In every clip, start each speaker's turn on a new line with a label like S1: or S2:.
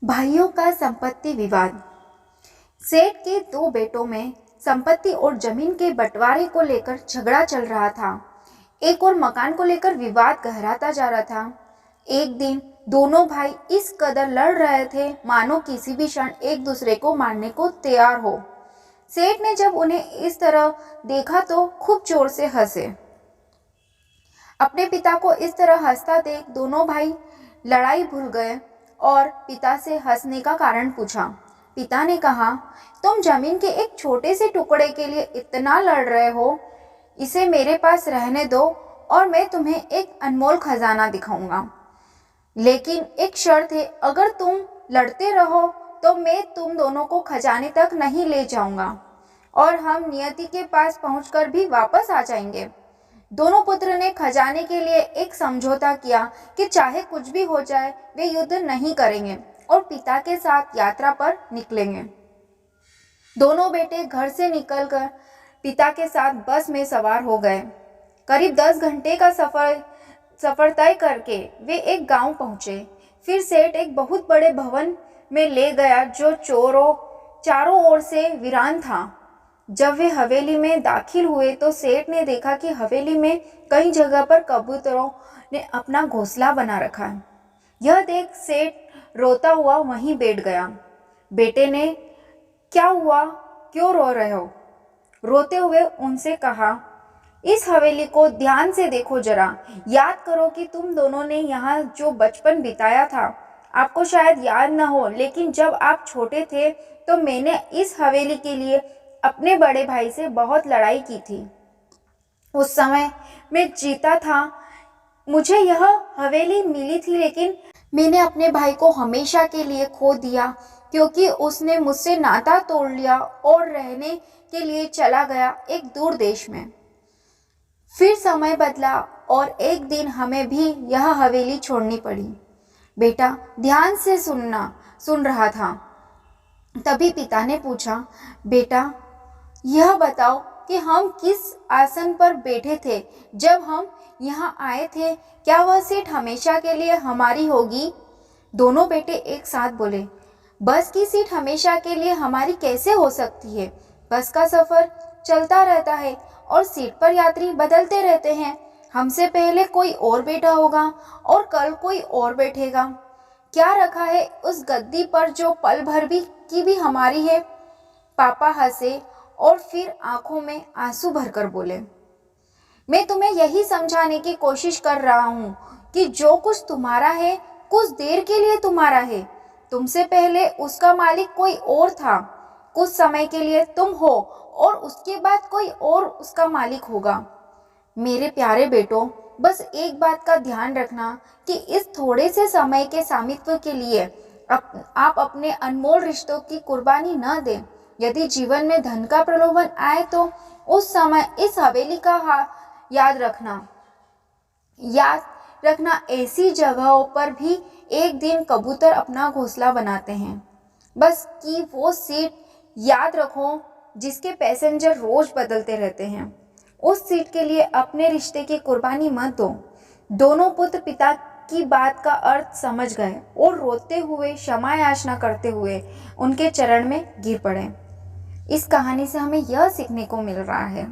S1: भाइयों का संपत्ति विवाद। सेठ के दो बेटों में संपत्ति और जमीन के बंटवारे को लेकर झगड़ा चल रहा था। एक और मकान को लेकर विवाद गहराता जा रहा था। एक दिन दोनों भाई इस कदर लड़ रहे थे मानो किसी भी क्षण एक दूसरे को मारने को तैयार हो। सेठ ने जब उन्हें इस तरह देखा तो खूब जोर से हंसे। अपने पिता को इस तरह हंसता देख दोनों भाई लड़ाई भूल गए और पिता से हंसने का कारण पूछा। पिता ने कहा, तुम जमीन के एक छोटे से टुकड़े के लिए इतना लड़ रहे हो, इसे मेरे पास रहने दो और मैं तुम्हें एक अनमोल खजाना दिखाऊंगा। लेकिन एक शर्त है, अगर तुम लड़ते रहो तो मैं तुम दोनों को खजाने तक नहीं ले जाऊंगा और हम नियति के पास पहुंचकर भी वापस आ जाएंगे। दोनों पुत्र ने खजाने के लिए एक समझौता किया कि चाहे कुछ भी हो जाए वे युद्ध नहीं करेंगे और पिता के साथ यात्रा पर निकलेंगे। दोनों बेटे घर से निकलकर पिता के साथ बस में सवार हो गए। करीब 10 घंटे का सफर तय करके वे एक गांव पहुंचे। फिर सेठ एक बहुत बड़े भवन में ले गया जो चारों ओर से वीरान था। जब वे हवेली में दाखिल हुए तो सेठ ने देखा कि हवेली में कई जगह पर कबूतरों ने अपना घोंसला बना रखा है। यह देख सेठ रोता हुआ वहीं बैठ गया। बेटे ने, क्या हुआ, क्यों रो रहे हो? रोते हुए उनसे कहा, इस हवेली को ध्यान से देखो जरा। याद करो कि तुम दोनों ने यहाँ जो बचपन बिताया था। आपको शायद याद न हो, लेकिन जब आप छोटे थे तो मैंने इस हवेली के लिए अपने बड़े भाई से बहुत लड़ाई की थी। उस समय मैं जीता था, मुझे यह हवेली मिली थी, लेकिन मैंने अपने भाई को हमेशा के लिए खो दिया क्योंकि उसने मुझसे नाता तोड़ लिया और रहने के लिए चला गया एक दूर देश में। फिर समय बदला और एक दिन हमें भी यह हवेली छोड़नी पड़ी। बेटा ध्यान से सुन रहा था। तभी पिता ने पूछा, बेटा यह बताओ कि हम किस आसन पर बैठे थे जब हम यहाँ आए थे, क्या वह सीट हमेशा के लिए हमारी होगी? दोनों बेटे एक साथ बोले, बस की सीट हमेशा के लिए हमारी कैसे हो सकती है? बस का सफर चलता रहता है और सीट पर यात्री बदलते रहते हैं। हमसे पहले कोई और बैठा होगा और कल कोई और बैठेगा। क्या रखा है उस गद्दी पर जो पल भर की भी हमारी है? पापा हंसे और फिर आंखों में आंसू भरकर बोले, मैं तुम्हें यही समझाने की कोशिश कर रहा हूँ कि जो कुछ तुम्हारा है कुछ देर के लिए तुम्हारा है। तुमसे पहले उसका मालिक कोई और था। कुछ समय के लिए तुम हो और उसके बाद कोई और उसका मालिक होगा। मेरे प्यारे बेटों, बस एक बात का ध्यान रखना कि इस थोड़े से समय के स्वामित्व के लिए आप अपने अनमोल रिश्तों की कुर्बानी न दें। यदि जीवन में धन का प्रलोभन आए तो उस समय इस हवेली का याद रखना ऐसी जगहों पर भी एक दिन कबूतर अपना घोंसला बनाते हैं। बस कि वो सीट याद रखो जिसके पैसेंजर रोज बदलते रहते हैं। उस सीट के लिए अपने रिश्ते की कुर्बानी मत दो। दोनों पुत्र पिता की बात का अर्थ समझ गए और रोते हुए क्षमा याचना करते हुए उनके चरण में गिर पड़े। इस कहानी से हमें यह सीखने को मिल रहा है,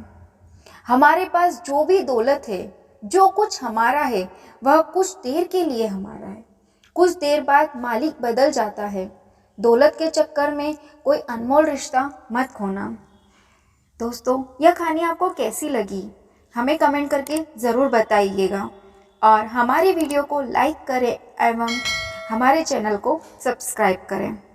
S1: हमारे पास जो भी दौलत है, जो कुछ हमारा है, वह कुछ देर के लिए हमारा है। कुछ देर बाद मालिक बदल जाता है। दौलत के चक्कर में कोई अनमोल रिश्ता मत खोना। दोस्तों, यह कहानी आपको कैसी लगी हमें कमेंट करके ज़रूर बताइएगा और हमारे वीडियो को लाइक करें एवं हमारे चैनल को सब्सक्राइब करें।